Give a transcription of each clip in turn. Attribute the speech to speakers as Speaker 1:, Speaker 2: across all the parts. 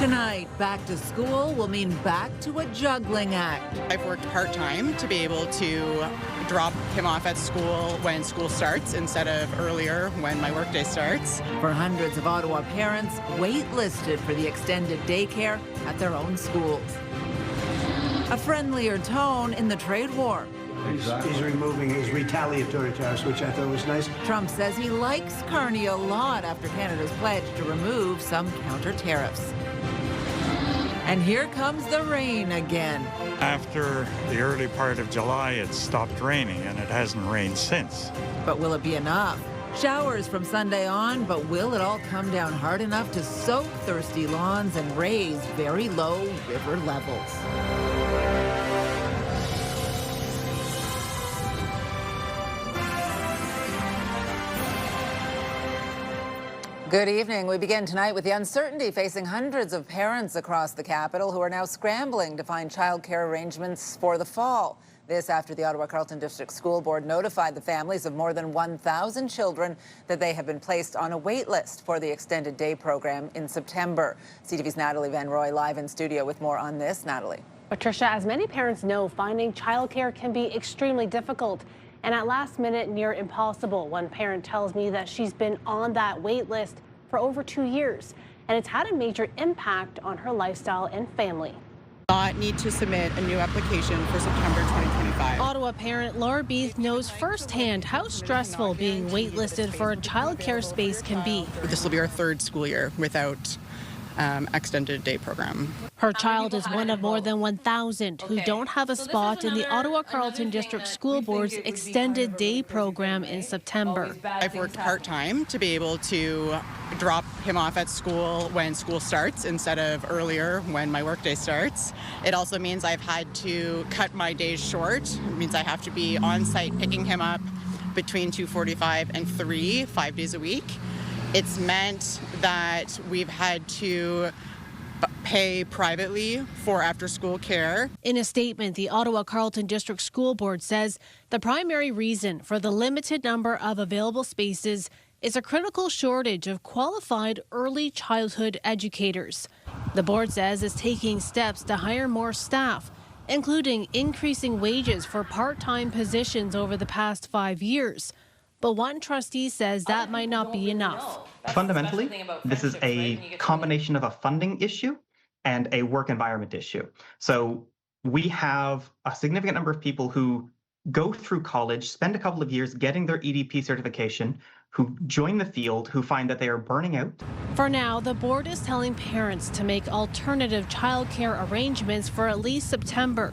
Speaker 1: Tonight, back to school will mean back to a juggling act.
Speaker 2: I've worked part-time to be able to drop him off at school when school starts instead of earlier when my workday starts.
Speaker 1: For hundreds of Ottawa parents waitlisted for the extended daycare at their own schools. A friendlier tone in the trade war.
Speaker 3: He's removing his retaliatory tariffs, which I thought was nice.
Speaker 1: Trump says he likes Carney a lot after Canada's pledge to remove some counter tariffs. And here comes the rain again.
Speaker 4: After the early part of July, it stopped raining, and it hasn't rained since.
Speaker 1: But will it be enough? Showers from Sunday on, but will it all come down hard enough to soak thirsty lawns and raise very low river levels? Good evening. We begin tonight with the uncertainty facing hundreds of parents across the capital who are now scrambling to find childcare arrangements for the fall. This after the Ottawa Carleton District School Board notified the families of more than 1,000 children that they have been placed on a wait list for the extended day program in September. CTV's Natalie Van Roy live in studio with more on this. Natalie.
Speaker 5: Patricia, as many parents know, finding childcare can be extremely difficult and at last minute near impossible. One parent tells me that she's been on that wait list for over 2 years, and it's had a major impact on her lifestyle and family.
Speaker 2: Need to submit a new application for September 2025.
Speaker 5: Ottawa parent Laura Beath knows firsthand how stressful being waitlisted for a childcare space can be.
Speaker 2: This will be our third school year without extended day program.
Speaker 5: Her child is one of more than 1,000 who don't have a spot in the Ottawa Carleton District School Board's extended day program in September.
Speaker 2: I've worked part-time to be able to drop him off at school when school starts instead of earlier when my workday starts. It also means I've had to cut my days short. It means I have to be on site picking him up between 2:45 and 3, 5 days a week. It's meant that we've had to pay privately for after-school care.
Speaker 5: In a statement, the Ottawa Carleton District School Board says the primary reason for the limited number of available spaces is a critical shortage of qualified early childhood educators. The board says it's taking steps to hire more staff, including increasing wages for part-time positions over the past 5 years. But one trustee says that might not be enough.
Speaker 6: Fundamentally, this is a combination of a funding issue and a work environment issue. So we have a significant number of people who go through college, spend a couple of years getting their EDP certification, who join the field, who find that they are burning out.
Speaker 5: For now, the board is telling parents to make alternative childcare arrangements for at least September.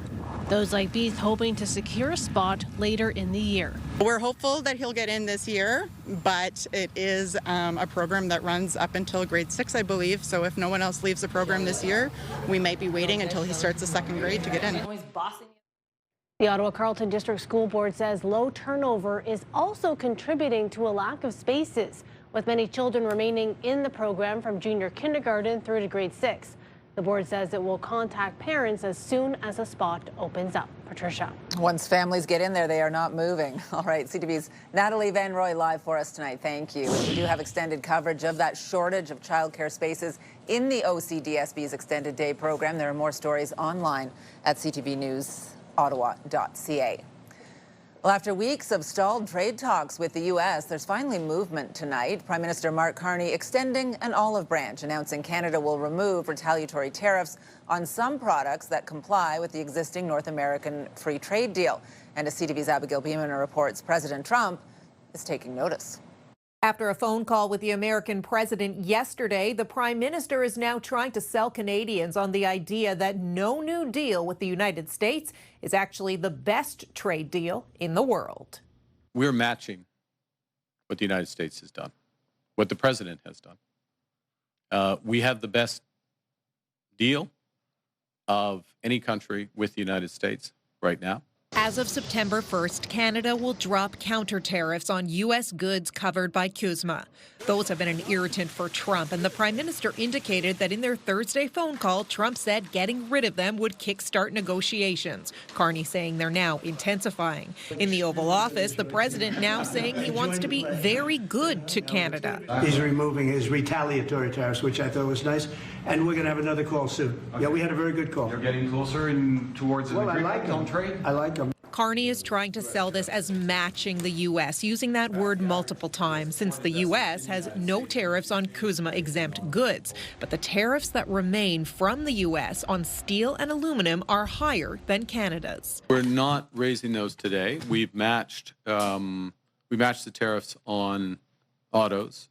Speaker 5: Those like Beath hoping to secure a spot later in the year.
Speaker 2: We're hopeful that he'll get in this year, but it is a program that runs up until grade 6, I believe. So if no one else leaves the program this year, we might be waiting until he starts the second grade to get in.
Speaker 5: The Ottawa Carleton District School Board says low turnover is also contributing to a lack of spaces, with many children remaining in the program from junior kindergarten through to grade 6. The board says it will contact parents as soon as a spot opens up. Patricia.
Speaker 1: Once families get in there, they are not moving. All right, CTV's Natalie Van Roy live for us tonight. Thank you. We do have extended coverage of that shortage of childcare spaces in the OCDSB's extended day program. There are more stories online at ctvnewsottawa.ca. Well, after weeks of stalled trade talks with the U.S., there's finally movement tonight. Prime Minister Mark Carney extending an olive branch, announcing Canada will remove retaliatory tariffs on some products that comply with the existing North American free trade deal. And as CTV's Abigail Beeman reports, President Trump is taking notice.
Speaker 7: After a phone call with the American president yesterday, the prime minister is now trying to sell Canadians on the idea that no new deal with the United States is actually the best trade deal in the world.
Speaker 8: We're matching what the United States has done, what the president has done. We have the best deal of any country with the United States right now.
Speaker 7: As of September 1st, Canada will drop counter tariffs on U.S. goods covered by CUSMA. Those have been an irritant for Trump, and the Prime Minister indicated that in their Thursday phone call, Trump said getting rid of them would kickstart negotiations. Carney saying they're now intensifying. In the Oval Office, the President now saying he wants to be very good to Canada.
Speaker 3: He's removing his retaliatory tariffs, which I thought was nice, and we're going to have another call soon. Yeah, we had a very good call.
Speaker 9: You're getting closer towards an agreement on trade?
Speaker 3: I like him.
Speaker 7: Carney is trying to sell this as matching the U.S., using that word multiple times, since the U.S. has no tariffs on CUSMA-exempt goods. But the tariffs that remain from the U.S. on steel and aluminum are higher than Canada's.
Speaker 8: We're not raising those today. We've matched the tariffs on autos,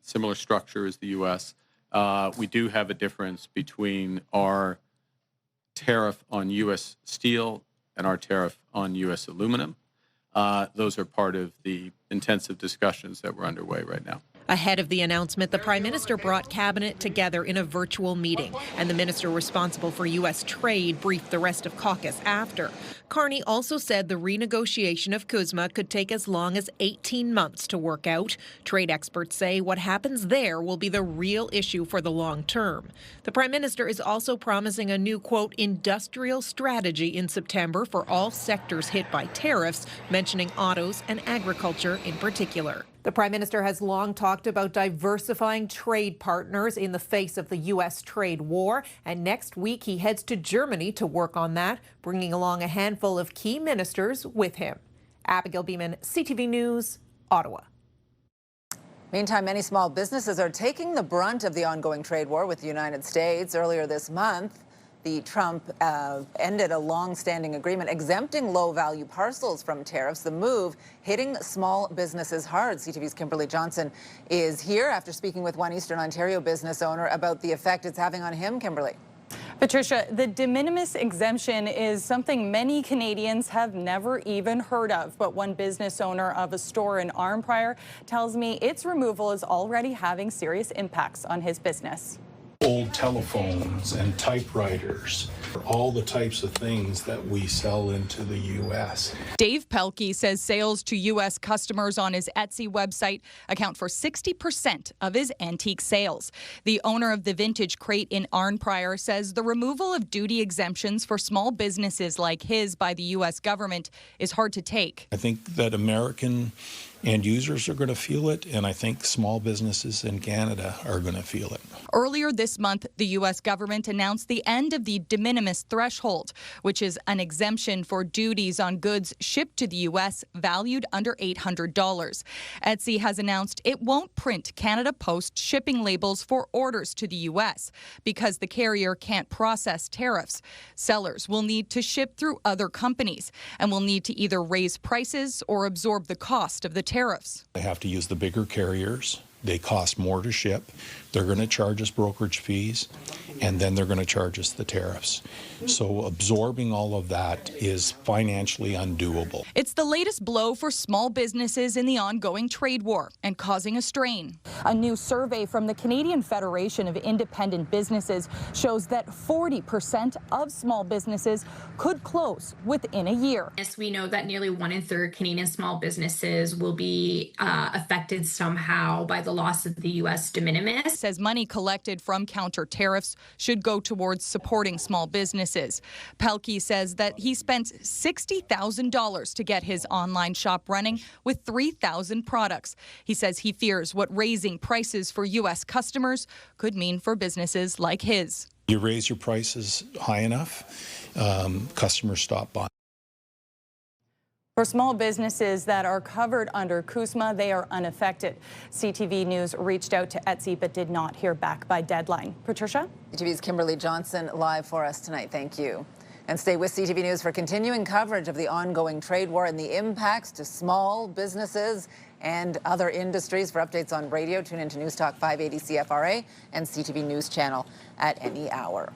Speaker 8: similar structure as the U.S. We do have a difference between our tariff on U.S. steel and our tariff on U.S. aluminum. Those are part of the intensive discussions that we're underway right now.
Speaker 7: Ahead of the announcement, the Prime Minister brought Cabinet together in a virtual meeting, and the minister responsible for U.S. trade briefed the rest of caucus after. Carney also said the renegotiation of CUSMA could take as long as 18 months to work out. Trade experts say what happens there will be the real issue for the long term. The Prime Minister is also promising a new, quote, industrial strategy in September for all sectors hit by tariffs, mentioning autos and agriculture in particular. The Prime Minister has long talked about diversifying trade partners in the face of the U.S. trade war, and next week he heads to Germany to work on that, bringing along a handful of key ministers with him. Abigail Beeman, CTV News, Ottawa.
Speaker 1: Meantime, many small businesses are taking the brunt of the ongoing trade war with the United States. Earlier this month, Trump ended a long-standing agreement exempting low-value parcels from tariffs, the move hitting small businesses hard. CTV's Kimberly Johnson is here after speaking with one Eastern Ontario business owner about the effect it's having on him. Kimberly.
Speaker 10: Patricia, the de minimis exemption is something many Canadians have never even heard of. But one business owner of a store in Arnprior tells me its removal is already having serious impacts on his business.
Speaker 11: Old telephones and typewriters, all the types of things that we sell into the U.S.
Speaker 12: Dave Pelkey says sales to U.S. customers on his Etsy website account for 60% of his antique sales. The owner of the Vintage Crate in Arnprior says the removal of duty exemptions for small businesses like his by the U.S. government is hard to take.
Speaker 11: I think that American end users are going to feel it, and I think small businesses in Canada are going to feel it.
Speaker 12: Earlier this month, the U.S. government announced the end of the de minimis threshold, which is an exemption for duties on goods shipped to the U.S. valued under $800. Etsy has announced it won't print Canada Post shipping labels for orders to the U.S. because the carrier can't process tariffs. Sellers will need to ship through other companies and will need to either raise prices or absorb the cost of the tariffs.
Speaker 11: They have to use the bigger carriers. They cost more to ship. They're going to charge us brokerage fees, and then they're going to charge us the tariffs. So absorbing all of that is financially undoable.
Speaker 12: It's the latest blow for small businesses in the ongoing trade war and causing a strain. A new survey from the Canadian Federation of Independent Businesses shows that 40% of small businesses could close within a year.
Speaker 13: Yes, we know that nearly 1 in 3 Canadian small businesses will be affected somehow by the loss of the U.S. de minimis.
Speaker 12: Says money collected from counter tariffs should go towards supporting small businesses. Pelkey says that he spent $60,000 to get his online shop running with 3,000 products. He says he fears what raising prices for U.S. customers could mean for businesses like his.
Speaker 11: You raise your prices high enough, customers stop buying.
Speaker 10: For small businesses that are covered under CUSMA, they are unaffected. CTV News reached out to Etsy but did not hear back by deadline. Patricia?
Speaker 1: CTV's Kimberly Johnson live for us tonight. Thank you. And stay with CTV News for continuing coverage of the ongoing trade war and the impacts to small businesses and other industries. For updates on radio, tune into News Talk 580 CFRA and CTV News Channel at any hour.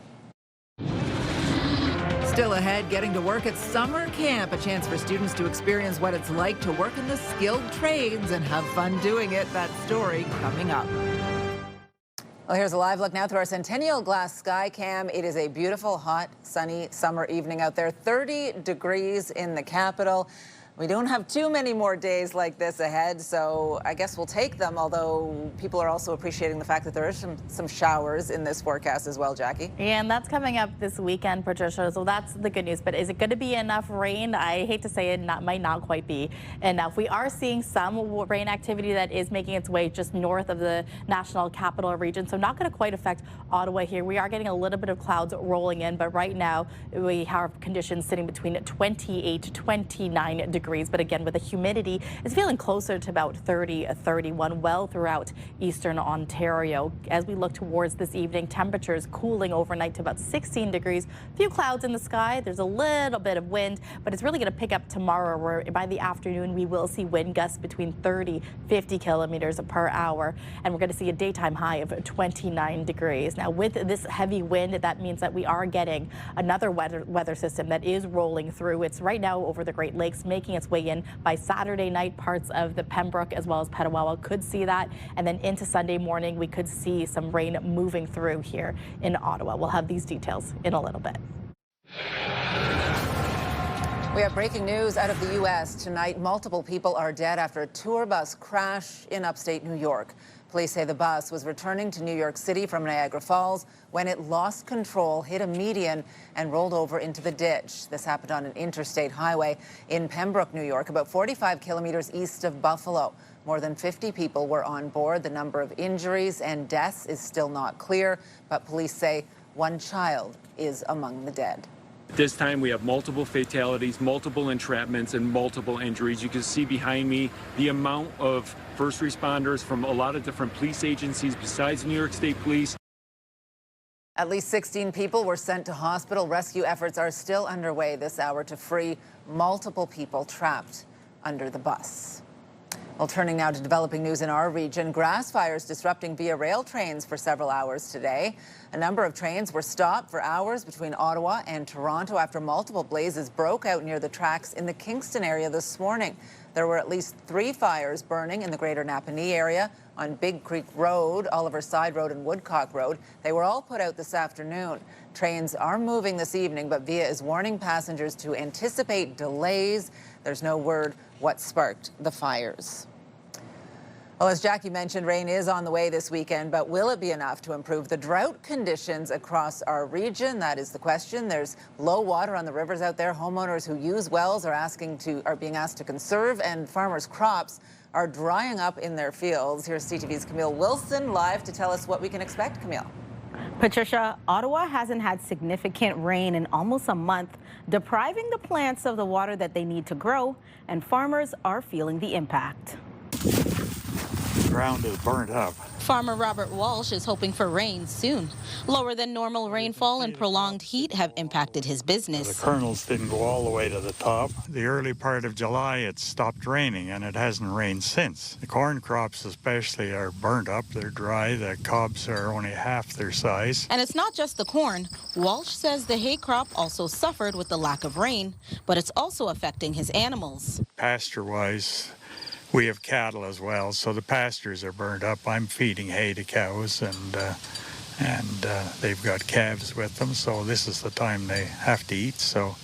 Speaker 1: Still ahead, getting to work at summer camp, a chance for students to experience what it's like to work in the skilled trades and have fun doing it. That story coming up. Well, here's a live look now through our Centennial Glass Sky Cam. It is a beautiful, hot, sunny summer evening out there. 30 degrees in the capital. We don't have too many more days like this ahead, so I guess we'll take them, although people are also appreciating the fact that there is some showers in this forecast as well, Jackie.
Speaker 14: And that's coming up this weekend, Patricia, so that's the good news. But is it going to be enough rain? I hate to say it, might not quite be enough. We are seeing some rain activity that is making its way just north of the National Capital Region, so not going to quite affect Ottawa here. We are getting a little bit of clouds rolling in, but right now we have conditions sitting between 28 to 29 degrees. But again, with the humidity, it's feeling closer to about 30, 31, well throughout eastern Ontario. As we look towards this evening, temperatures cooling overnight to about 16 degrees. A few clouds in the sky. There's a little bit of wind, but it's really going to pick up tomorrow, where by the afternoon we will see wind gusts between 30, 50 kilometers per hour, and we're going to see a daytime high of 29 degrees. Now, with this heavy wind, that means that we are getting another weather system that is rolling through. It's right now over the Great Lakes, making its way in by Saturday night. Parts of the Pembroke as well as Petawawa could see that, and then into Sunday morning we could see some rain moving through here in Ottawa. We'll have these details in a little bit.
Speaker 1: We have breaking news out of the U.S. tonight. Multiple people are dead after a tour bus crash in upstate New York. Police say the bus was returning to New York City from Niagara Falls when it lost control, hit a median, and rolled over into the ditch. This happened on an interstate highway in Pembroke, New York, about 45 kilometers east of Buffalo. More than 50 people were on board. The number of injuries and deaths is still not clear, but police say one child is among the dead.
Speaker 15: This time we have multiple fatalities, multiple entrapments, and multiple injuries. You can see behind me the amount of first responders from a lot of different police agencies besides New York State Police.
Speaker 1: At least 16 people were sent to hospital. Rescue efforts are still underway this hour to free multiple people trapped under the bus. Well, turning now to developing news in our region, grass fires disrupting Via Rail trains for several hours today. A number of trains were stopped for hours between Ottawa and Toronto after multiple blazes broke out near the tracks in the Kingston area this morning. There were at least 3 fires burning in the Greater Napanee area on Big Creek Road, Oliver Side Road, and Woodcock Road. They were all put out this afternoon. Trains are moving this evening, but Via is warning passengers to anticipate delays. There's no word what sparked the fires. Well, as Jackie mentioned, rain is on the way this weekend, but will it be enough to improve the drought conditions across our region? That is the question. There's low water on the rivers out there. Homeowners who use wells are being asked to conserve, and farmers' crops are drying up in their fields. Here's CTV's Camille Wilson live to tell us what we can expect. Camille.
Speaker 16: Patricia, Ottawa hasn't had significant rain in almost a month, depriving the plants of the water that they need to grow, and farmers are feeling the impact.
Speaker 4: The ground is burnt up.
Speaker 17: Farmer Robert Walsh is hoping for rain soon. Lower than normal rainfall and prolonged heat have impacted his business.
Speaker 4: The kernels didn't go all the way to the top. The early part of July, it stopped raining, and it hasn't rained since. The corn crops especially are burnt up. They're dry. The cobs are only half their size.
Speaker 17: And it's not just the corn. Walsh says the hay crop also suffered with the lack of rain, but it's also affecting his animals.
Speaker 4: Pasture-wise, we have cattle as well, so the pastures are burned up. I'm feeding hay to cows, and they've got calves with them, so this is the time they have to eat. So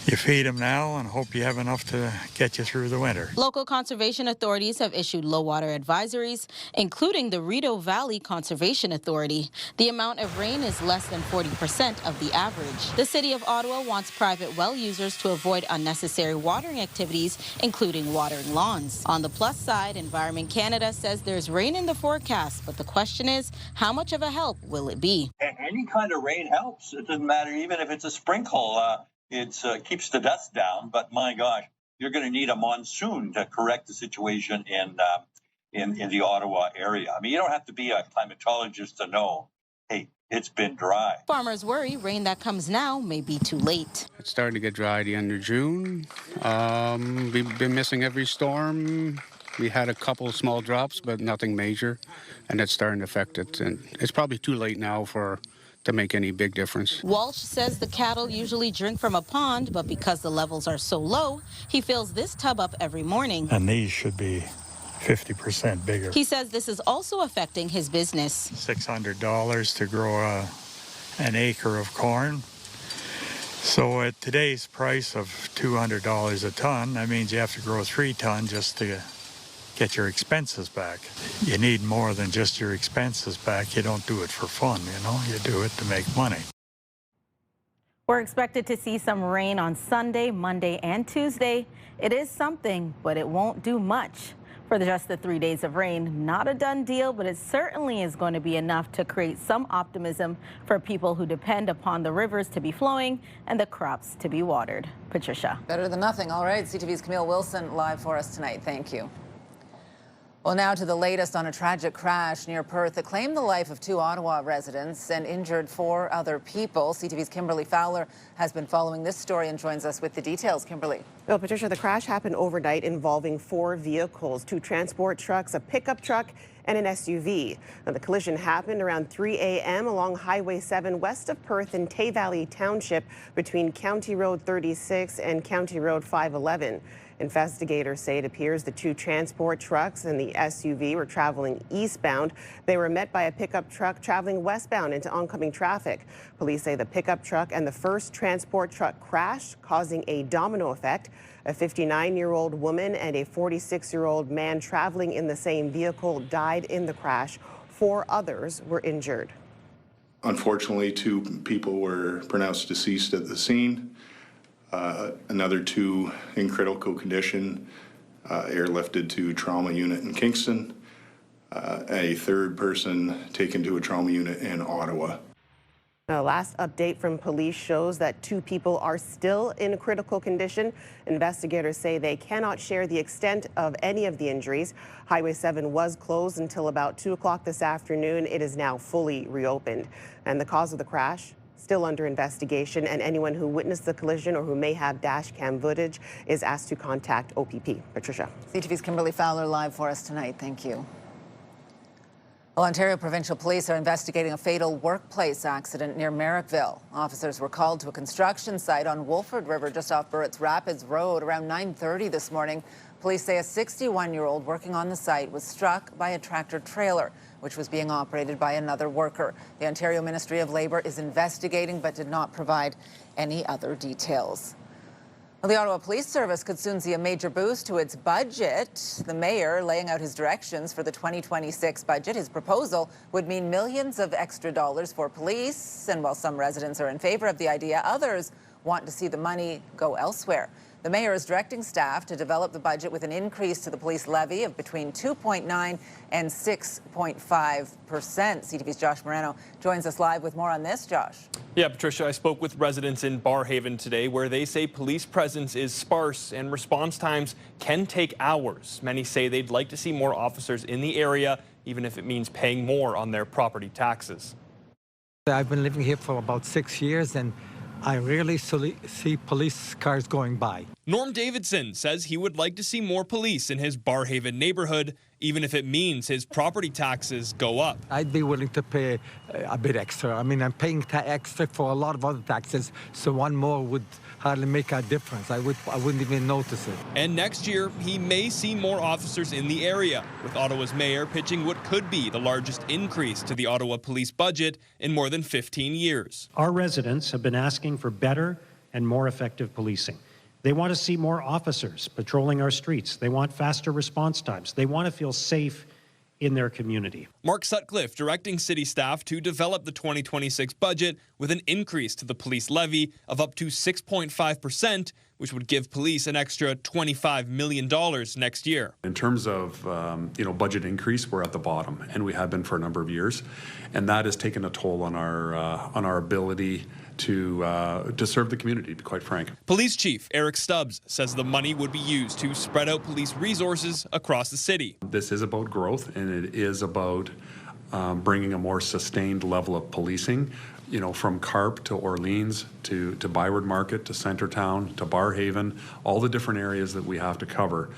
Speaker 4: you feed them now and hope you have enough to get you through the winter.
Speaker 17: Local conservation authorities have issued low water advisories, including the Rideau Valley Conservation Authority. The amount of rain is less than 40% of the average. The City of Ottawa wants private well users to avoid unnecessary watering activities, including watering lawns. On the plus side, Environment Canada says there's rain in the forecast, but the question is, how much of a help will it be?
Speaker 18: Any kind of rain helps. It doesn't matter even if it's a sprinkle. It keeps the dust down, but my gosh, you're going to need a monsoon to correct the situation in the Ottawa area. I mean, you don't have to be a climatologist to know, hey, it's been dry.
Speaker 17: Farmers worry rain that comes now may be too late.
Speaker 19: It's starting to get dry at the end of June. We've been missing every storm. We had a couple of small drops, but nothing major, and it's starting to affect it. And it's probably too late now to make any big difference.
Speaker 17: Walsh says the cattle usually drink from a pond, but because the levels are so low, he fills this tub up every morning.
Speaker 4: And these should be 50% bigger.
Speaker 17: He says this is also affecting his business.
Speaker 4: $600 to grow an acre of corn. So at today's price of $200 a ton, that means you have to grow 3 tons just to get your expenses back. You need more than just your expenses back. You don't do it for fun, you do it to make money.
Speaker 16: We're expected to see some rain on Sunday, Monday, and Tuesday. It is something, but it won't do much. For just the 3 days of rain, not a done deal, but it certainly is going to be enough to create some optimism for people who depend upon the rivers to be flowing and the crops to be watered. Patricia.
Speaker 1: Better than nothing. All right, CTV's Camille Wilson live for us tonight. Thank you. Well, now to the latest on a tragic crash near Perth that claimed the life of 2 Ottawa residents and injured 4 other people. CTV's Kimberly Fowler has been following this story and joins us with the details. Kimberly.
Speaker 20: Well, Patricia, the crash happened overnight involving 4 vehicles, 2 transport trucks, a pickup truck, and an SUV. Now, the collision happened around 3 a.m. along Highway 7 west of Perth in Tay Valley Township between County Road 36 and County Road 511. Investigators say it appears the 2 transport trucks and the SUV were traveling eastbound. They were met by a pickup truck traveling westbound into oncoming traffic. Police say the pickup truck and the first transport truck crashed, causing a domino effect. A 59-year-old woman and a 46-year-old man traveling in the same vehicle died in the crash. 4 others were injured.
Speaker 21: Unfortunately, 2 people were pronounced deceased at the scene. Another 2 in critical condition, airlifted to trauma unit in Kingston. A 3rd person taken to a trauma unit in Ottawa.
Speaker 20: The last update from police shows that 2 people are still in critical condition. Investigators say they cannot share the extent of any of the injuries. Highway 7 was closed until about 2 o'clock this afternoon. It is now fully reopened. And the cause of the crash? Still under investigation, and anyone who witnessed the collision or who may have dash cam footage is asked to contact OPP. Patricia.
Speaker 1: CTV's Kimberly Fowler live for us tonight. Thank you. Well, Ontario Provincial Police are investigating a fatal workplace accident near Merrickville. Officers were called to a construction site on Wolford River just off Burrett's Rapids Road around 9:30 this morning. Police say a 61-year-old working on the site was struck by a tractor trailer, which was being operated by another worker. The Ontario Ministry of Labour is investigating but did not provide any other details. Well, the Ottawa Police Service could soon see a major boost to its budget. The mayor laying out his directions for the 2026 budget. His proposal would mean millions of extra dollars for police. And while some residents are in favour of the idea, others want to see the money go elsewhere. The mayor is directing staff to develop the budget with an increase to the police levy of between 2.9 and 6.5%. CTV's Josh Moreno joins us live with more on this. Josh.
Speaker 22: Yeah, Patricia, I spoke with residents in Barrhaven today where they say police presence is sparse and response times can take hours. Many say they'd like to see more officers in the area, even if it means paying more on their property taxes.
Speaker 23: I've been living here for about 6 years, and I rarely see police cars going by.
Speaker 22: Norm Davidson says he would like to see more police in his Barrhaven neighborhood, even if it means his property taxes go up.
Speaker 23: I'd be willing to pay a bit extra. I mean, I'm paying extra for a lot of other taxes, so one more would hardly make a difference. I wouldn't even notice it.
Speaker 22: And next year, he may see more officers in the area, with Ottawa's mayor pitching what could be the largest increase to the Ottawa police budget in more than 15 years.
Speaker 24: Our residents have been asking for better and more effective policing. They want to see more officers patrolling our streets. They want faster response times. They want to feel safe in their community.
Speaker 22: Mark Sutcliffe directing city staff to develop the 2026 budget with an increase to the police levy of up to 6.5%, which would give police an extra $25 million next year.
Speaker 25: In terms of budget increase, we're at the bottom, and we have been for a number of years, and that has taken a toll on our ability to serve the community, to be quite frank.
Speaker 22: Police Chief Eric Stubbs says the money would be used to spread out police resources across the city.
Speaker 25: This is about growth, and it is about bringing a more sustained level of policing, from Carp to Orleans to Byward Market to Centertown to Barrhaven, all the different areas that we have to cover,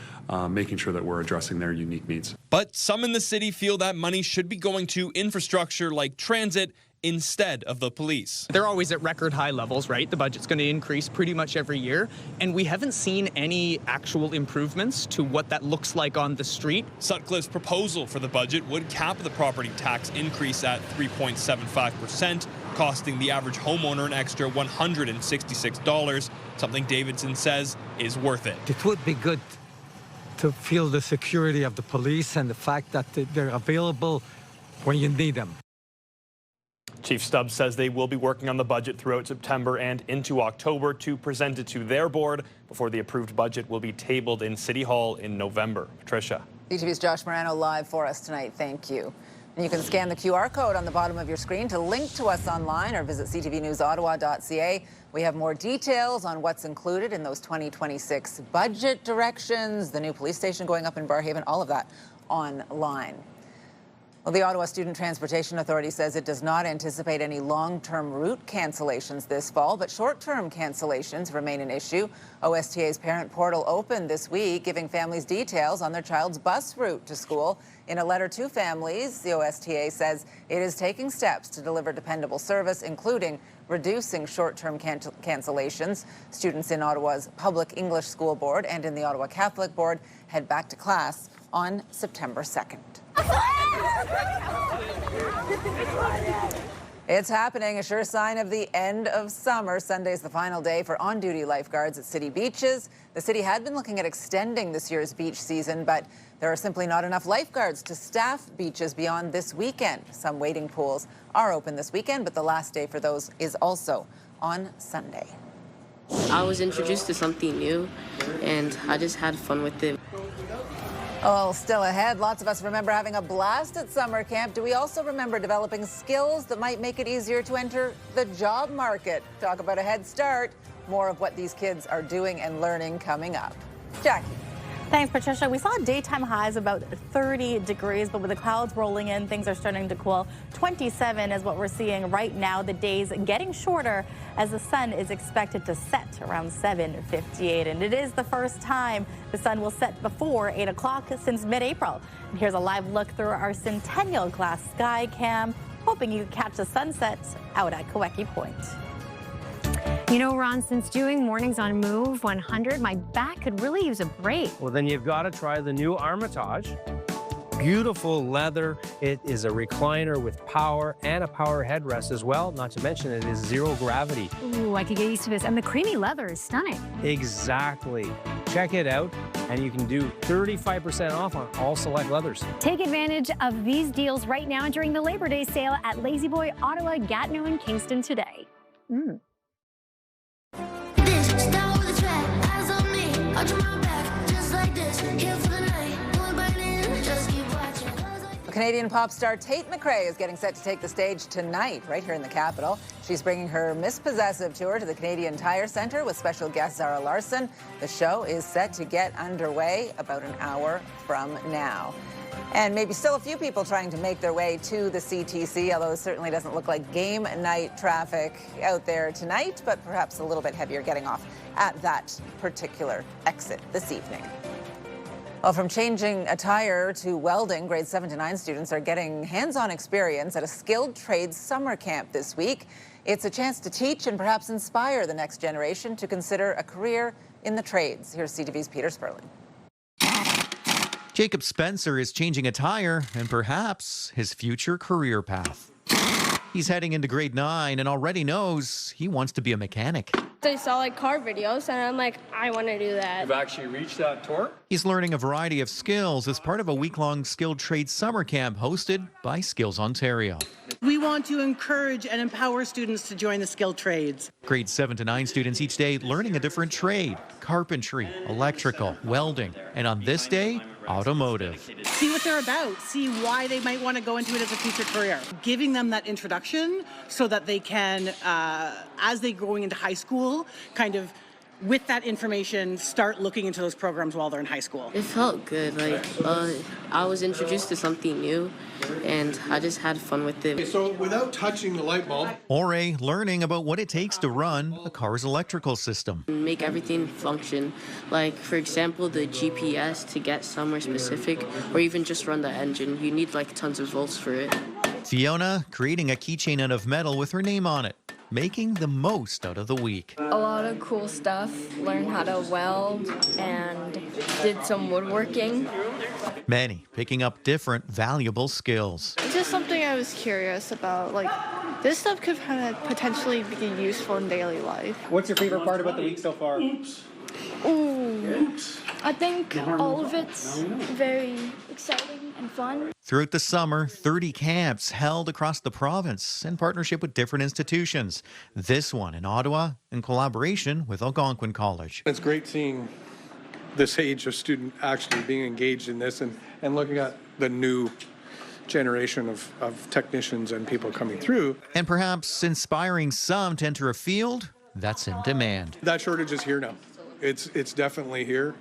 Speaker 25: making sure that we're addressing their unique needs.
Speaker 22: But some in the city feel that money should be going to infrastructure like transit instead of the police.
Speaker 2: They're always at record high levels, right? The budget's going to increase pretty much every year, and we haven't seen any actual improvements to what that looks like on the street.
Speaker 22: Sutcliffe's proposal for the budget would cap the property tax increase at 3.75%, costing the average homeowner an extra $166, something Davidson says is worth it.
Speaker 23: It would be good to feel the security of the police and the fact that they're available when you need them.
Speaker 22: Chief Stubbs says they will be working on the budget throughout September and into October to present it to their board before the approved budget will be tabled in City Hall in November. Patricia.
Speaker 1: CTV's Josh Morano live for us tonight. Thank you. And you can scan the QR code on the bottom of your screen to link to us online or visit ctvnewsottawa.ca. We have more details on what's included in those 2026 budget directions, the new police station going up in Barrhaven, all of that online. Well, the Ottawa Student Transportation Authority says it does not anticipate any long-term route cancellations this fall, but short-term cancellations remain an issue. OSTA's parent portal opened this week, giving families details on their child's bus route to school. In a letter to families, the OSTA says it is taking steps to deliver dependable service, including reducing short-term cancellations. Students in Ottawa's Public English School Board and in the Ottawa Catholic Board head back to class on September 2nd. It's happening, a sure sign of the end of summer. Sunday's the final day for on-duty lifeguards at city beaches. The city had been looking at extending this year's beach season, but there are simply not enough lifeguards to staff beaches beyond this weekend. Some wading pools are open this weekend, but the last day for those is also on Sunday.
Speaker 3: I was introduced to something new, and I just had fun with it.
Speaker 1: Well, still ahead, lots of us remember having a blast at summer camp. Do we also remember developing skills that might make it easier to enter the job market? Talk about a head start. More of what these kids are doing and learning coming up. Jackie.
Speaker 14: Thanks, Patricia. We saw daytime highs about 30 degrees, but with the clouds rolling in, things are starting to cool. 27 is what we're seeing right now. The days getting shorter as the sun is expected to set around 7:58. And it is the first time the sun will set before 8 o'clock since mid-April. And here's a live look through our Centennial Glass Sky Cam, hoping you catch the sunset out at Kaweki Point.
Speaker 5: You know, Ron, since doing mornings on Move 100, my back could really use a break.
Speaker 6: Well, then you've got to try the new Armitage. Beautiful leather. It is a recliner with power and a power headrest as well. Not to mention it is zero gravity.
Speaker 5: Ooh, I could get used to this. And the creamy leather is stunning.
Speaker 6: Exactly. Check it out, and you can do 35% off on all select leathers.
Speaker 5: Take advantage of these deals right now during the Labor Day sale at Lazy Boy, Ottawa, Gatineau, and Kingston today.
Speaker 1: Canadian pop star Tate McRae is getting set to take the stage tonight right here in the capital. She's bringing her Miss Possessive tour to the Canadian Tire Centre with special guest Zara Larson. The show is set to get underway about an hour from now. And maybe still a few people trying to make their way to the CTC, although it certainly doesn't look like game night traffic out there tonight, but perhaps a little bit heavier getting off at that particular exit this evening. Well, from changing attire to welding, grades 7 to 9 students are getting hands-on experience at a skilled trades summer camp this week. It's a chance to teach and perhaps inspire the next generation to consider a career in the trades. Here's CTV's Peter Sperling.
Speaker 9: Jacob Spencer is changing attire and perhaps his future career path. He's heading into grade 9 and already knows he wants to be a mechanic.
Speaker 26: I saw like car videos and I'm like, I want to do that.
Speaker 25: You've actually reached that tour?
Speaker 9: He's learning a variety of skills as part of a week-long skilled trades summer camp hosted by Skills Ontario.
Speaker 27: We want to encourage and empower students to join the skilled trades.
Speaker 9: Grades 7 to 9 students each day learning a different trade: carpentry, electrical, welding, and on this day, automotive.
Speaker 27: See what they're about, see why they might want to go into it as a future career. Giving them that introduction so that they can, as they're going into high school, kind of with that information, start looking into those programs while they're in high school.
Speaker 3: It felt good. I was introduced to something new, and I just had fun with it.
Speaker 28: So without touching the light bulb.
Speaker 9: Ore learning about what it takes to run a car's electrical system.
Speaker 3: Make everything function. Like, for example, the GPS to get somewhere specific, or even just run the engine. You need like tons of volts for it.
Speaker 9: Fiona creating a keychain out of metal with her name on it, making the most out of the week.
Speaker 7: A lot of cool stuff, learned how to weld and did some woodworking.
Speaker 9: Many picking up different valuable skills.
Speaker 8: It's just something I was curious about. Like, this stuff could kind of potentially be useful in daily life.
Speaker 10: What's your favorite part about the week so far?
Speaker 8: Ooh, I think all of it's very exciting and fun.
Speaker 9: Throughout the summer, 30 camps held across the province in partnership with different institutions. This one in Ottawa in collaboration with Algonquin College.
Speaker 10: It's great seeing this age of student actually being engaged in this and looking at the new generation of technicians and people coming through.
Speaker 9: And perhaps inspiring some to enter a field that's in demand.
Speaker 10: That shortage is here now. It's definitely here,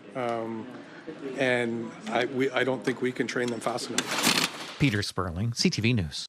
Speaker 10: and I don't think we can train them fast enough.
Speaker 9: Peter Sperling, CTV News.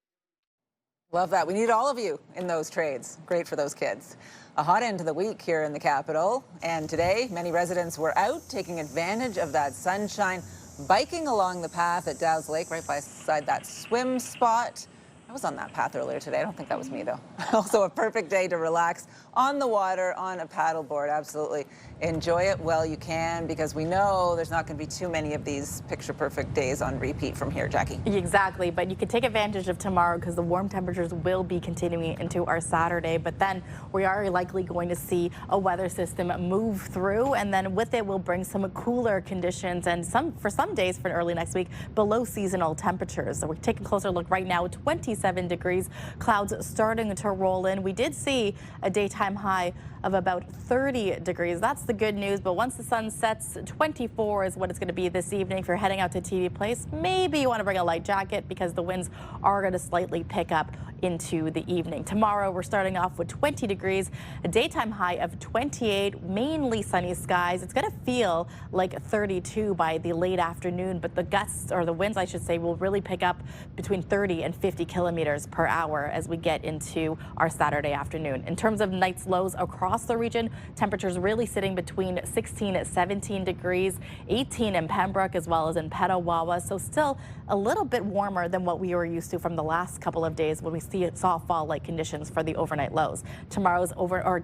Speaker 1: Love that. We need all of you in those trades. Great for those kids. A hot end to the week here in the capital, and today many residents were out taking advantage of that sunshine, biking along the path at Dow's Lake right beside that swim spot. I was on that path earlier today. I don't think that was me, though. Also a perfect day to relax on the water, on a paddleboard. Absolutely. Enjoy it while you can, because we know there's not going to be too many of these picture-perfect days on repeat from here, Jackie.
Speaker 14: Exactly, but you can take advantage of tomorrow because the warm temperatures will be continuing into our Saturday, but then we are likely going to see a weather system move through, and then with it will bring some cooler conditions and for some days for early next week, below seasonal temperatures. So we're taking a closer look right now, 27 degrees, clouds starting to roll in. We did see a daytime high of about 30 degrees. That's the good news, but once the sun sets, 24 is what it's going to be this evening. If you're heading out to TV Place, maybe you want to bring a light jacket because the winds are going to slightly pick up into the evening. Tomorrow, we're starting off with 20 degrees, a daytime high of 28, mainly sunny skies. It's going to feel like 32 by the late afternoon, but the gusts, or the winds, I should say, will really pick up between 30 and 50 kilometers per hour as we get into our Saturday afternoon. In terms of night's lows across the region, temperatures really sitting between 16 and 17 degrees, 18 in Pembroke as well as in Petawawa. So still a little bit warmer than what we were used to from the last couple of days when we saw fall-like conditions for the overnight lows. Tomorrow's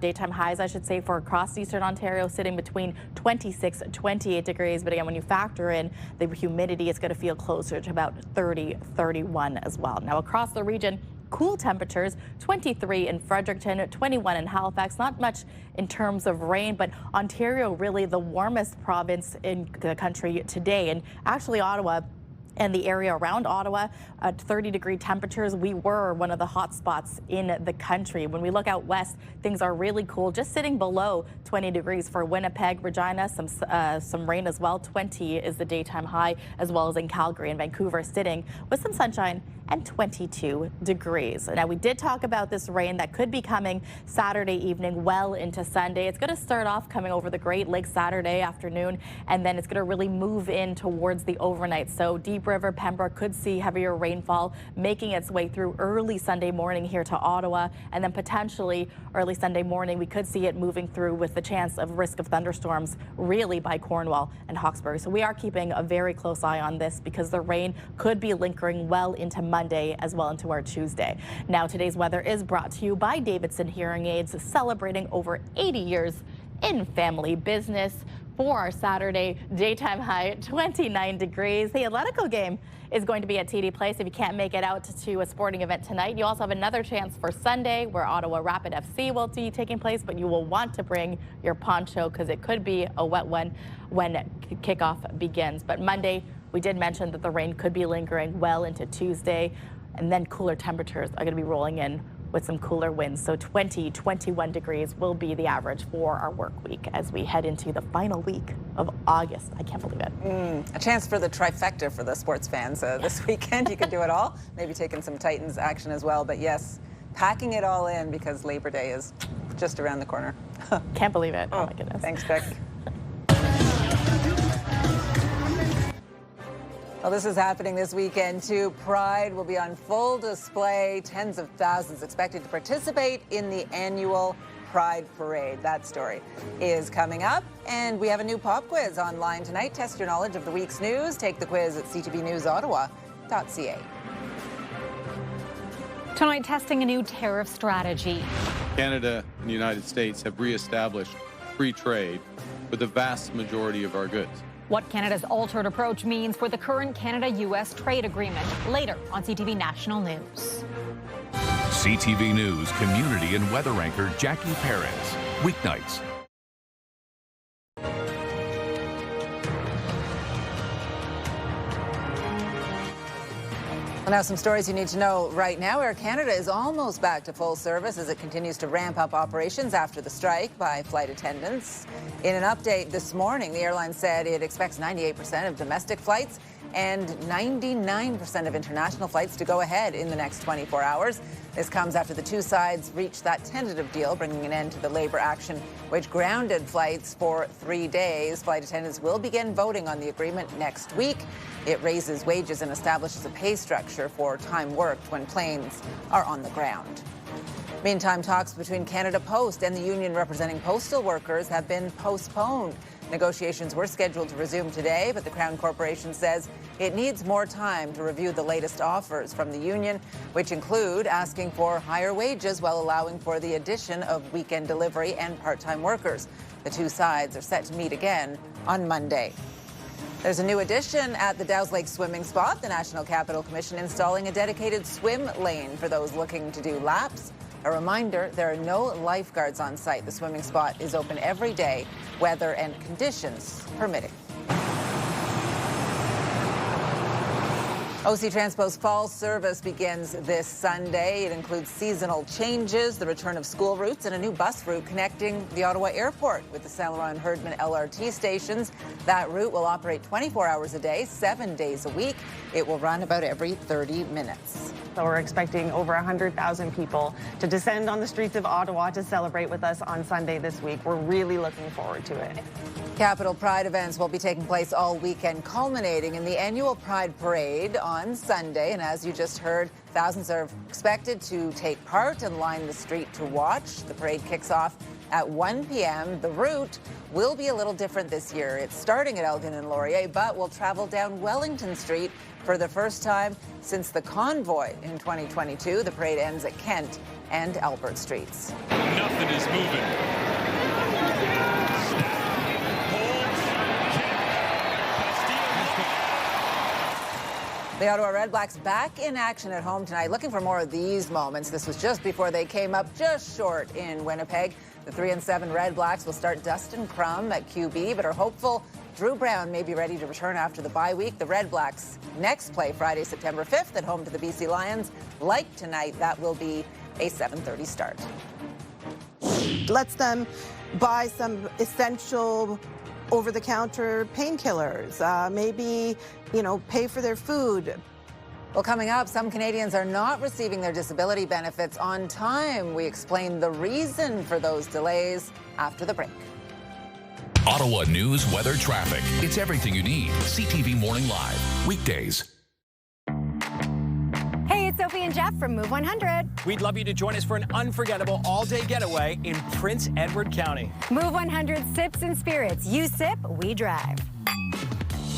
Speaker 14: daytime highs, I should say, for across eastern Ontario sitting between 26 and 28 degrees. But again, when you factor in the humidity, it's going to feel closer to about 30, 31 as well. Now across the region, cool temperatures, 23 in Fredericton, 21 in Halifax. Not much in terms of rain, but Ontario really the warmest province in the country today. And actually Ottawa and the area around Ottawa at 30-degree temperatures. We were one of the hot spots in the country. When we look out west, things are really cool, just sitting below 20 degrees for Winnipeg, Regina, some rain as well. 20 is the daytime high, as well as in Calgary and Vancouver, sitting with some sunshine and 22 degrees. Now, we did talk about this rain that could be coming Saturday evening well into Sunday. It's going to start off coming over the Great Lakes Saturday afternoon, and then it's going to really move in towards the overnight. So Deep River, Pembroke could see heavier rainfall making its way through early Sunday morning here to Ottawa, and then potentially early Sunday morning we could see it moving through with the chance of risk of thunderstorms really by Cornwall and Hawkesbury. So we are keeping a very close eye on this because the rain could be lingering well into Monday as well into our Tuesday. Now, today's weather is brought to you by Davidson Hearing Aids, celebrating over 80 years in family business. For our Saturday, daytime high 29 degrees. The Atletico game is going to be at TD Place if you can't make it out to a sporting event tonight. You also have another chance for Sunday where Ottawa Rapid FC will be taking place, but you will want to bring your poncho because it could be a wet one when kickoff begins. But Monday, we did mention that the rain could be lingering well into Tuesday, and then cooler temperatures are going to be rolling in with some cooler winds. So 20, 21 degrees will be the average for our work week as we head into the final week of August. I can't believe it.
Speaker 1: A chance for the trifecta for the sports fans this weekend. You can do it all. Maybe taking some Titans action as well. But yes, packing it all in because Labor Day is just around the corner.
Speaker 14: Can't believe it. Oh my goodness.
Speaker 1: Thanks, Jackie. Well, this is happening this weekend, too. Pride will be on full display. Tens of thousands expected to participate in the annual Pride Parade. That story is coming up. And we have a new pop quiz online tonight. Test your knowledge of the week's news. Take the quiz at ctvnewsottawa.ca.
Speaker 4: Tonight, testing a new tariff strategy.
Speaker 11: Canada and the United States have reestablished free trade with the vast majority of our goods.
Speaker 4: What Canada's altered approach means for the current Canada-U.S. trade agreement. Later on CTV National News.
Speaker 12: CTV News community and weather anchor Jackie Perez. Weeknights.
Speaker 1: Well, now some stories you need to know right now. Air Canada is almost back to full service as it continues to ramp up operations after the strike by flight attendants. In an update this morning, the airline said it expects 98% of domestic flights and 99% of international flights to go ahead in the next 24 hours. This comes after the two sides reached that tentative deal, bringing an end to the labor action, which grounded flights for 3 days. Flight attendants will begin voting on the agreement next week. It raises wages and establishes a pay structure for time worked when planes are on the ground. Meantime, talks between Canada Post and the union representing postal workers have been postponed. Negotiations were scheduled to resume today, but the Crown Corporation says it needs more time to review the latest offers from the union, which include asking for higher wages while allowing for the addition of weekend delivery and part-time workers. The two sides are set to meet again on Monday. There's a new addition at the Dow's Lake swimming spot. The National Capital Commission installing a dedicated swim lane for those looking to do laps. A reminder, there are no lifeguards on site. The swimming spot is open every day, weather and conditions permitting. OC Transpo's fall service begins this Sunday. It includes seasonal changes, the return of school routes, and a new bus route connecting the Ottawa airport with the Saint Laurent and Herdman LRT stations. That route will operate 24 hours a day, 7 days a week. It will run about every 30 minutes.
Speaker 13: So we're expecting over 100,000 people to descend on the streets of Ottawa to celebrate with us on Sunday this week. We're really looking forward to it.
Speaker 1: Capital Pride events will be taking place all weekend, culminating in the annual Pride Parade on Sunday. And as you just heard, thousands are expected to take part and line the street to watch. The parade kicks off at 1 p.m. The route will be a little different this year. It's starting at Elgin and Laurier, but will travel down Wellington Street for the first time since the convoy in 2022. The parade ends at Kent and Albert Streets.
Speaker 15: Nothing is moving.
Speaker 1: The Ottawa Red Blacks back in action at home tonight, looking for more of these moments. This was just before they came up just short in Winnipeg. The 3-7 Red Blacks will start Dustin Crum at QB, but are hopeful Drew Brown may be ready to return after the bye week. The Red Blacks next play Friday, September 5th at home to the BC Lions. Like tonight, that will be a 7:30 start.
Speaker 17: Lets them buy some essential over-the-counter painkillers, maybe, pay for their food.
Speaker 1: Well, coming up, some Canadians are not receiving their disability benefits on time. We explain the reason for those delays after the break.
Speaker 12: Ottawa news, weather, traffic. It's everything you need. CTV Morning Live. Weekdays.
Speaker 5: Hey, it's Sophie and Jeff from Move 100.
Speaker 18: We'd love you to join us for an unforgettable all-day getaway in Prince Edward County.
Speaker 5: Move 100 sips and spirits. You sip, we drive.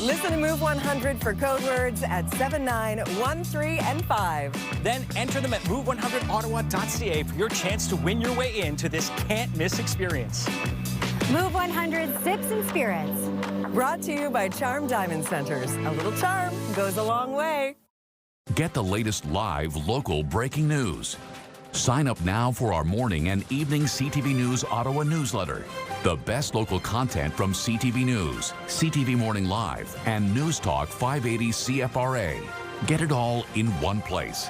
Speaker 19: Listen to Move 100 for code words at 7913 and 5.
Speaker 18: Then enter them at move100ottawa.ca for your chance to win your way into this can't-miss experience.
Speaker 5: Move 100 sips and spirits.
Speaker 19: Brought to you by Charm Diamond Centers. A little charm goes a long way.
Speaker 12: Get the latest live local breaking news. Sign up now for our morning and evening CTV News Ottawa newsletter. The best local content from CTV News, CTV Morning Live, and News Talk 580 CFRA. Get it all in one place.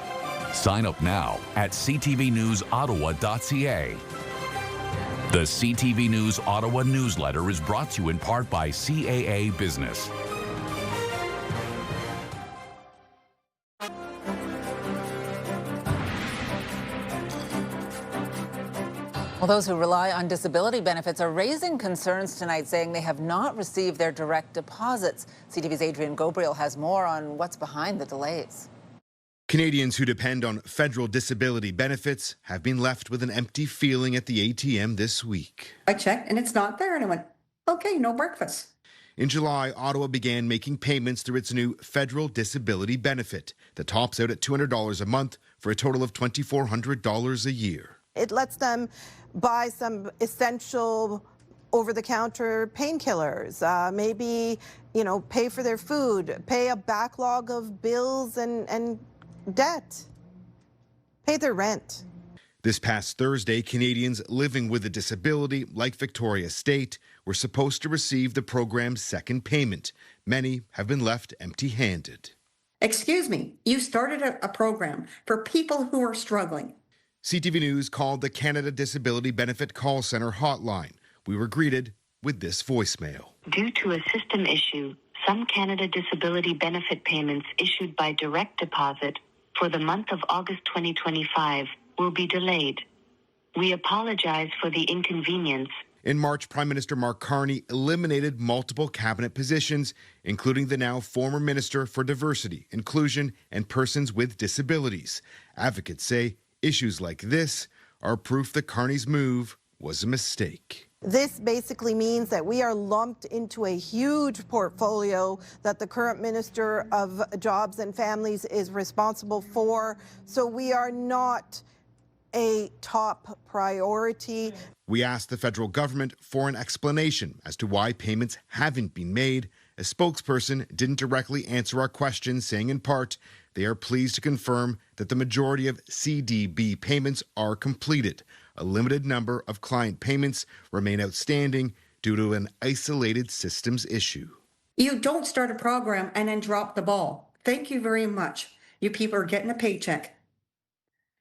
Speaker 12: Sign up now at ctvnewsottawa.ca. The CTV News Ottawa newsletter is brought to you in part by CAA Business.
Speaker 1: Well, those who rely on disability benefits are raising concerns tonight, saying they have not received their direct deposits. CTV's Adrian Gobriel has more on what's behind the delays.
Speaker 29: Canadians who depend on federal disability benefits have been left with an empty feeling at the ATM this week.
Speaker 30: I checked and it's not there, and I went, okay, no breakfast.
Speaker 29: In July, Ottawa began making payments through its new federal disability benefit that tops out at $200 a month for a total of $2,400 a year.
Speaker 17: It lets them buy some essential over-the-counter painkillers, maybe, pay for their food, pay a backlog of bills and debt, pay their rent.
Speaker 29: This past Thursday, Canadians living with a disability, like Victoria State, were supposed to receive the program's second payment. Many have been left empty-handed.
Speaker 2: Excuse me, you started a program for people who are struggling.
Speaker 29: CTV News called the Canada Disability Benefit Call Centre hotline. We were greeted with this voicemail.
Speaker 6: Due to a system issue, some Canada Disability Benefit payments issued by direct deposit for the month of August 2025 will be delayed. We apologize for the inconvenience.
Speaker 29: In March, Prime Minister Mark Carney eliminated multiple cabinet positions, including the now former Minister for Diversity, Inclusion, and Persons with Disabilities. Advocates say issues like this are proof that Carney's move was a mistake.
Speaker 17: This basically means that we are lumped into a huge portfolio that the current Minister of Jobs and Families is responsible for. So we are not a top priority.
Speaker 29: We asked the federal government for an explanation as to why payments haven't been made. A spokesperson didn't directly answer our question, saying in part, they are pleased to confirm that the majority of CDB payments are completed. A limited number of client payments remain outstanding due to an isolated systems issue.
Speaker 2: You don't start a program and then drop the ball. Thank you very much. You people are getting a paycheck.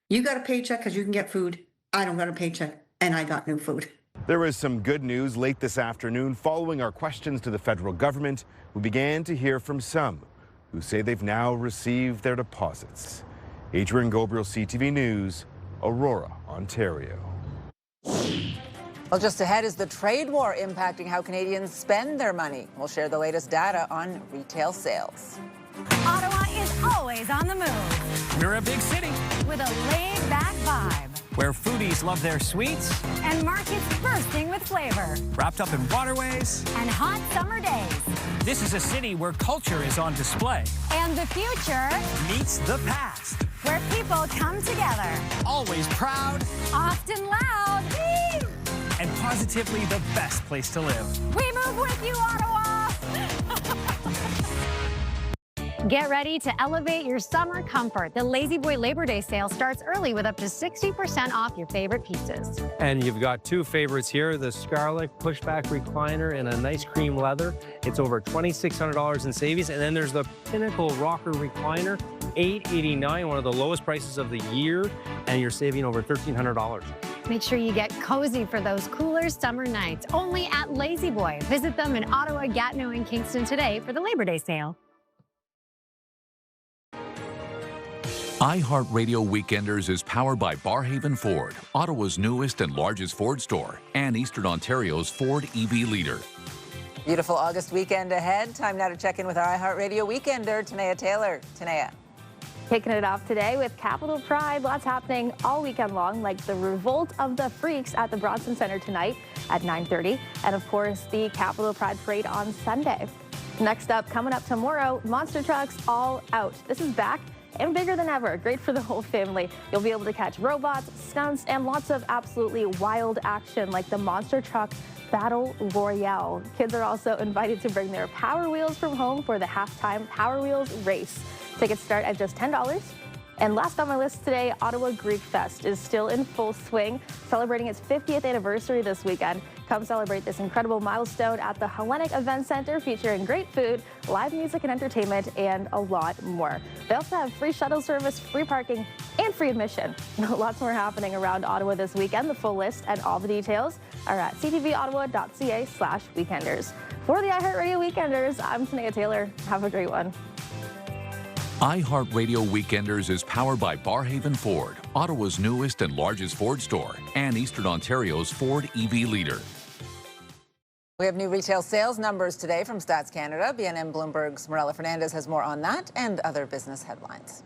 Speaker 2: You got a paycheck because you can get food. I don't got a paycheck, and I got no food.
Speaker 29: There was some good news late this afternoon. Following our questions to the federal government, we began to hear from some who say they've now received their deposits. Adrian Gobriel, CTV News, Aurora, Ontario.
Speaker 1: Well, just ahead is the trade war impacting how Canadians spend their money. We'll share the latest data on retail sales.
Speaker 4: Ottawa is always on the move.
Speaker 18: We're a big city
Speaker 4: with a laid-back vibe.
Speaker 18: Where foodies love their sweets.
Speaker 4: And markets bursting with flavor.
Speaker 18: Wrapped up in waterways.
Speaker 4: And hot summer days.
Speaker 18: This is a city where culture is on display.
Speaker 4: And the future
Speaker 18: meets the past.
Speaker 4: Where people come together.
Speaker 18: Always proud.
Speaker 4: Often loud. Whee!
Speaker 18: And positively the best place to live.
Speaker 4: We move with you, Ottawa! Get ready to elevate your summer comfort. The Lazy Boy Labor Day sale starts early with up to 60% off your favorite pieces.
Speaker 16: And you've got two favorites here, the Scarlet pushback recliner in a nice cream leather. It's over $2,600 in savings. And then there's the Pinnacle Rocker recliner, $889, one of the lowest prices of the year, and you're saving over $1,300.
Speaker 4: Make sure you get cozy for those cooler summer nights, only at Lazy Boy. Visit them in Ottawa, Gatineau, and Kingston today for the Labor Day sale.
Speaker 12: iHeartRadio Weekenders is powered by Barhaven Ford, Ottawa's newest and largest Ford store, and Eastern Ontario's Ford EV leader.
Speaker 1: Beautiful August weekend ahead. Time now to check in with our iHeartRadio Weekender, Tanea Taylor. Tanea.
Speaker 20: Kicking it off today with Capital Pride. Lots happening all weekend long, like the Revolt of the Freaks at the Bronson Centre tonight at 9:30. And of course, the Capital Pride Parade on Sunday. Next up, coming up tomorrow, monster trucks all out. This is back and bigger than ever. Great for the whole family. You'll be able to catch robots, stunts, and lots of absolutely wild action like the monster truck Battle Royale. Kids are also invited to bring their Power Wheels from home for the halftime Power Wheels race. Tickets start at just $10. And last on my list today, Ottawa Greek Fest is still in full swing, celebrating its 50th anniversary this weekend. Come celebrate this incredible milestone at the Hellenic Event Center, featuring great food, live music and entertainment, and a lot more. They also have free shuttle service, free parking, and free admission. Lots more happening around Ottawa this weekend. The full list and all the details are at ctvottawa.ca/weekenders. For the iHeartRadio Weekenders, I'm Tanea Taylor. Have a great one.
Speaker 12: iHeartRadio Weekenders is powered by Barhaven Ford, Ottawa's newest and largest Ford store, and Eastern Ontario's Ford EV leader.
Speaker 1: We have new retail sales numbers today from Stats Canada. BNN Bloomberg's Morella Fernandez has more on that and other business headlines.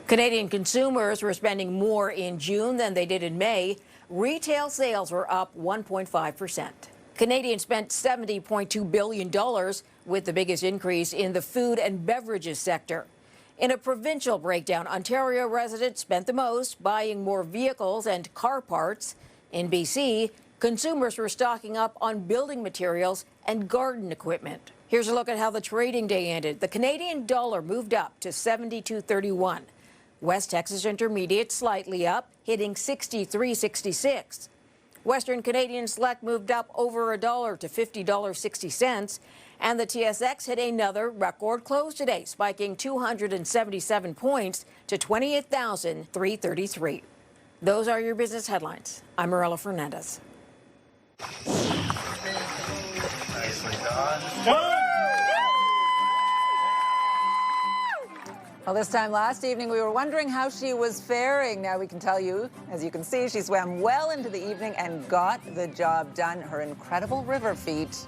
Speaker 21: Canadian consumers were spending more in June than they did in May. Retail sales were up 1.5%. Canadians spent $70.2 billion, with the biggest increase in the food and beverages sector. In a provincial breakdown, Ontario residents spent the most, buying more vehicles and car parts. In BC, consumers were stocking up on building materials and garden equipment. Here's a look at how the trading day ended. The Canadian dollar moved up to 72.31. West Texas Intermediate slightly up, hitting 63.66. Western Canadian Select moved up over $1 to $50.60. And the TSX hit another record close today, spiking 277 points to 28,333. Those are your business headlines. I'm Marilla Fernandez.
Speaker 3: Nicely done.
Speaker 1: Well, this time last evening, we were wondering how she was faring. Now we can tell you, as you can see, she swam well into the evening and got the job done. Her incredible river feat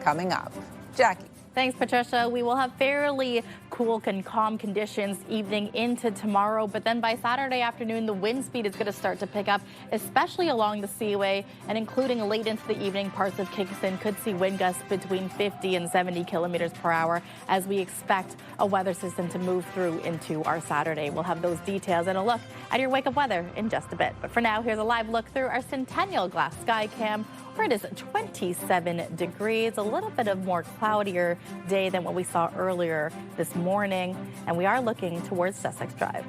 Speaker 1: coming up. Jackie.
Speaker 14: Thanks, Patricia. We will have fairly cool and calm conditions evening into tomorrow, but then by Saturday afternoon, the wind speed is going to start to pick up, especially along the Seaway, and including late into the evening, parts of Kingston could see wind gusts between 50 and 70 kilometers per hour as we expect a weather system to move through into our Saturday. We'll have those details and a look at your wake-up weather in just a bit. But for now, here's a live look through our Centennial Glass Sky Cam, where it is 27 degrees, a little bit of more cloudier day than what we saw earlier this morning, and we are looking towards Sussex Drive.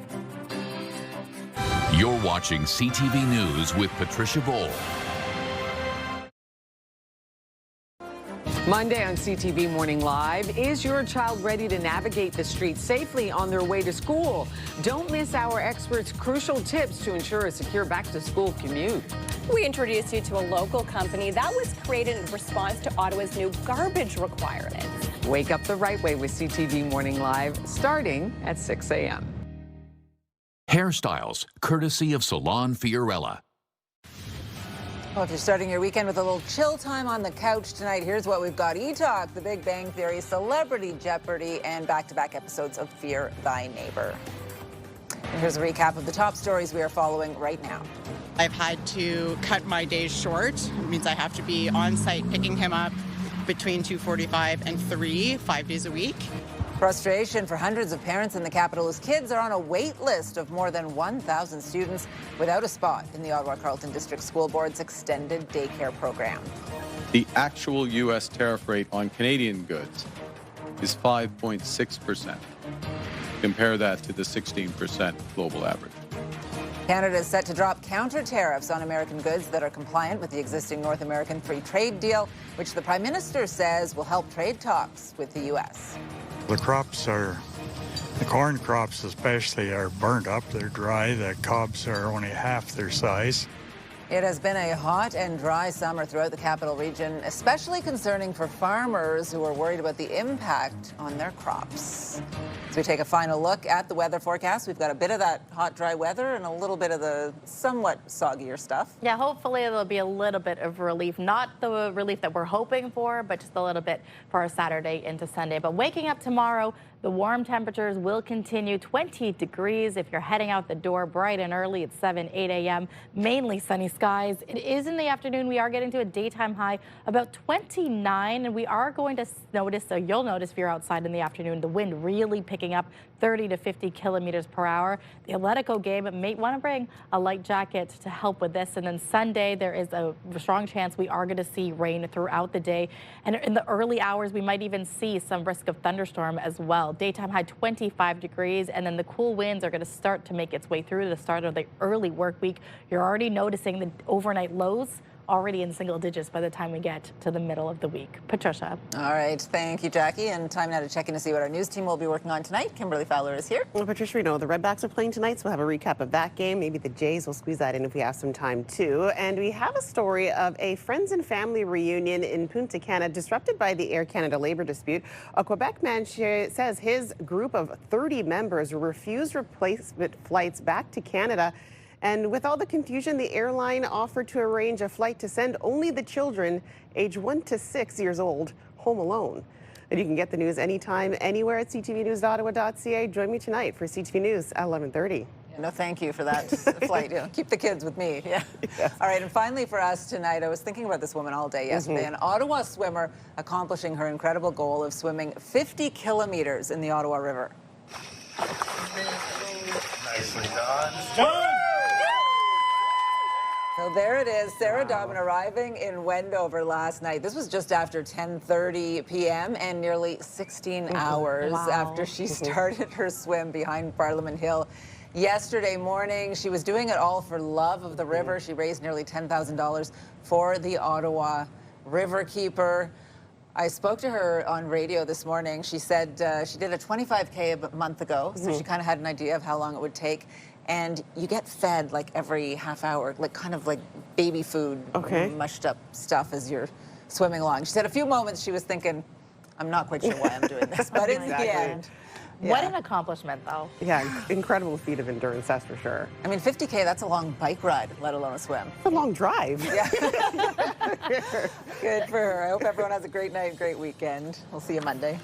Speaker 12: You're watching CTV News with Patricia Bowl.
Speaker 7: Monday on CTV Morning Live, is your child ready to navigate the streets safely on their way to school? Don't miss our experts' crucial tips to ensure a secure back-to-school commute.
Speaker 22: We introduce you to a local company that was created in response to Ottawa's new garbage requirements.
Speaker 7: Wake up the right way with CTV Morning Live, starting at 6 a.m.
Speaker 12: Hairstyles, courtesy of Salon Fiorella.
Speaker 1: Well, if you're starting your weekend with a little chill time on the couch tonight, here's what we've got. E-Talk, The Big Bang Theory, Celebrity Jeopardy, and back-to-back episodes of Fear Thy Neighbor. And here's a recap of the top stories we are following right now.
Speaker 23: I've had to cut my days short. It means I have to be on site picking him up between 2:45 and 3, 5 days a week.
Speaker 1: Frustration for hundreds of parents in the capital whose kids are on a wait list of more than 1,000 students without a spot in the Ottawa-Carleton District School Board's extended daycare program.
Speaker 11: The actual U.S. tariff rate on Canadian goods is 5.6%. Compare that to the 16% global average.
Speaker 1: Canada is set to drop counter tariffs on American goods that are compliant with the existing North American Free Trade Deal, which the Prime Minister says will help trade talks with the U.S.
Speaker 24: The corn crops especially are burnt up, they're dry, the cobs are only half their size.
Speaker 1: It has been a hot and dry summer throughout the capital region, especially concerning for farmers who are worried about the impact on their crops. As we take a final look at the weather forecast, we've got a bit of that hot, dry weather and a little bit of the somewhat soggier stuff.
Speaker 14: Yeah, hopefully there'll be a little bit of relief. Not the relief that we're hoping for, but just a little bit for our Saturday into Sunday. But waking up tomorrow, the warm temperatures will continue, 20 degrees if you're heading out the door bright and early at 7, 8 a.m. Mainly sunny skies. It is in the afternoon. We are getting to a daytime high about 29, and we are going to notice, so you'll notice if you're outside in the afternoon, the wind really picking up 30 to 50 kilometers per hour. The Atletico game may want to bring a light jacket to help with this. And then Sunday, there is a strong chance we are going to see rain throughout the day. And in the early hours, we might even see some risk of thunderstorm as well. Daytime high 25 degrees, and then the cool winds are going to start to make its way through the start of the early work week. You're already noticing the overnight lows already in single digits by the time we get to the middle of the week. Patricia.
Speaker 1: All right. Thank you, Jackie. And time now to check in to see what our news team will be working on tonight. Kimberly Fowler is here.
Speaker 25: Well, Patricia, we know the Redbacks are playing tonight, so we'll have a recap of that game. Maybe the Jays will squeeze that in if we have some time, too. And we have a story of a friends and family reunion in Punta Cana disrupted by the Air Canada labor dispute. A Quebec man says his group of 30 members refused replacement flights back to Canada. And with all the confusion, the airline offered to arrange a flight to send only the children age 1 to 6 years old home alone. And you can get the news anytime, anywhere at ctvnewsottawa.ca. Join me tonight for CTV News at 11:30.
Speaker 1: No, thank you for that flight. You know, keep the kids with me. Yeah.
Speaker 25: Yes.
Speaker 1: All right, and finally for us tonight, I was thinking about this woman all day yesterday, an Ottawa swimmer accomplishing her incredible goal of swimming 50 kilometers in the Ottawa River.
Speaker 3: Nicely done.
Speaker 1: So there it is, Sarah Dobbin arriving in Wendover last night. This was just after 10:30 p.m. and nearly 16 hours after she started her swim behind Parliament Hill. Yesterday morning, she was doing it all for love of the river. She raised nearly $10,000 for the Ottawa Riverkeeper. I spoke to her on radio this morning. She said she did a 25K a month ago, so she kind of had an idea of how long it would take. And you get fed like every half hour, like kind of like baby food, mushed up stuff as you're swimming along. She said a few moments she was thinking, I'm not quite sure why I'm doing this, but in the end.
Speaker 14: What an accomplishment, though.
Speaker 25: Yeah, incredible feat of endurance, that's for sure.
Speaker 1: I mean, 50K, that's a long bike ride, let alone a swim.
Speaker 25: It's a long drive.
Speaker 1: Yeah. Good for her. I hope everyone has a great night, great weekend. We'll see you Monday.